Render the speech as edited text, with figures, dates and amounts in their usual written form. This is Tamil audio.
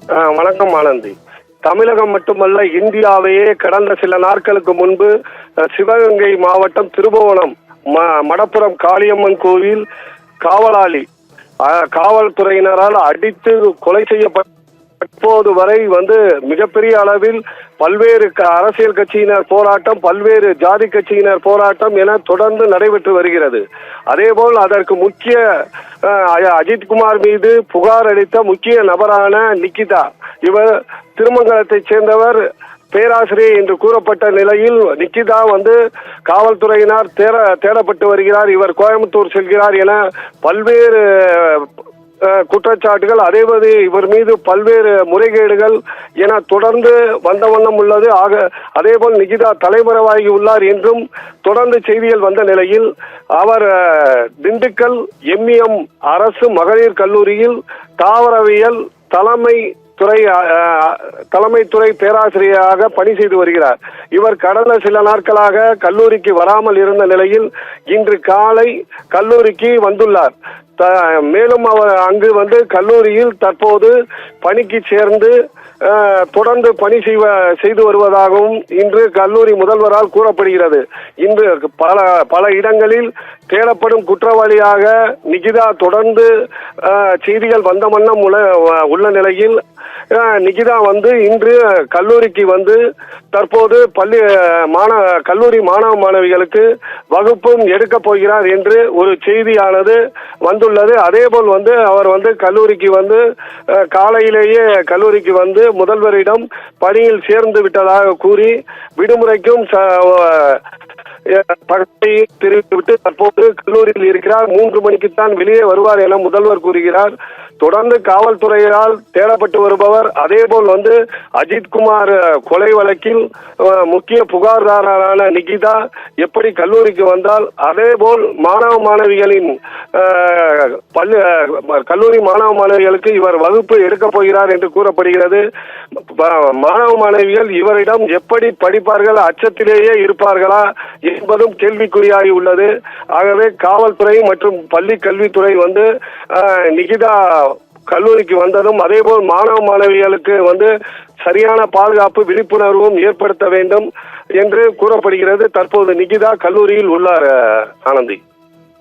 வணக்கம் ஆனந்தி. தமிழகம் மட்டுமல்ல, இந்தியாவையே கடந்த சில நாட்களுக்கு முன்பு சிவகங்கை மாவட்டம் திருபுவனம் மடப்புறம் காளியம்மன் கோவில் காவல்துறையினரால் அடித்து கொலை செய்யப்பட்ட இப்போது வரை மிகப்பெரிய அளவில் பல்வேறு அரசியல் கட்சியினர் போராட்டம், பல்வேறு ஜாதி கட்சியினர் போராட்டம் என தொடர்ந்து நடைபெற்று வருகிறது. அதேபோல் அதற்கு முக்கிய அஜித்குமார் மீது புகார் அளித்த முக்கிய நபரான நிகிதா, இவர் திருமங்கலத்தை சேர்ந்தவர், பேராசிரியர் என்று கூறப்பட்ட நிலையில் நிகிதா காவல்துறையினர் தேடப்பட்டு வருகிறார், இவர் கோயம்புத்தூர் செல்கிறார் என பல்வேறு குற்றச்சாட்டுகள், அதேபோது இவர் மீது பல்வேறு முறைகேடுகள் என தொடர்ந்து வந்த வண்ணம் உள்ளது. அதேபோல் நிகிதா தலைமறைவாகி உள்ளார் என்றும் தொடர்ந்து செய்திகள் வந்த நிலையில் அவர் திண்டுக்கல் MEM அரசு மகளிர் கல்லூரியில் தாவரவியல் தலைமைத்துறை பேராசிரியராக பணி செய்து வருகிறார். இவர் கடந்த சில நாட்களாக கல்லூரிக்கு வராமல் இருந்த நிலையில் இன்று காலை கல்லூரிக்கு வந்துள்ளார். மேலும் அவர் அங்கு கல்லூரியில் தற்போது பணிக்கு சேர்ந்து தொடர்ந்து பணி செய்து வருவதாகவும் இன்று கல்லூரி முதல்வரால் கூறப்படுகிறது. இன்று பல இடங்களில் தேடப்படும் குற்றவாளியாக நிகிதா தொடர்ந்து செய்திகள் வந்த வண்ணம் உள்ள நிலையில் நிகிதா இன்று கல்லூரிக்கு தற்போது கல்லூரி மாணவ மாணவிகளுக்கு வகுப்பும் எடுக்க போகிறார் என்று ஒரு செய்தியானது வந்துள்ளது. அதேபோல் அவர் கல்லூரிக்கு காலையிலேயே கல்லூரிக்கு முதல்வரிடம் பணியில் சேர்ந்து விட்டதாக கூறி விடுமுறைக்கும் தெரிவித்துவிட்டு தற்போது கல்லூரியில் இருக்கிறார். 3 மணிக்குத்தான் வெளியே வருவார் என முதல்வர் கூறுகிறார். தொடர்ந்து காவல்துறையால் தேடப்பட்டு வருபவர், அதேபோல் அஜித்குமார் கொலை வழக்கில் முக்கிய புகார்தாரரான நிகிதா எப்படி கல்லூரிக்கு வந்தால், அதேபோல் மாணவ மாணவிகளின் கல்லூரி மாணவ மாணவிகளுக்கு இவர் வகுப்பு எடுக்கப் போகிறார் என்று கூறப்படுகிறது. மாணவ மாணவிகள் இவரிடம் எப்படி படிப்பார்கள், அச்சத்திலேயே இருப்பார்களா என்பதும் கேள்விக்குறியாகி உள்ளது. ஆகவே காவல்துறை மற்றும் பள்ளி கல்வித்துறை நிகிதா கல்லூரிக்கு வந்ததும் அதேபோல் மாணவ மாணவிகளுக்கு சரியான பாதுகாப்பு விழிப்புணர்வும் ஏற்படுத்த வேண்டும் என்று கூறப்படுகிறது. தற்போது நிகிதா கல்லூரியில் உள்ளார் ஆனந்தி.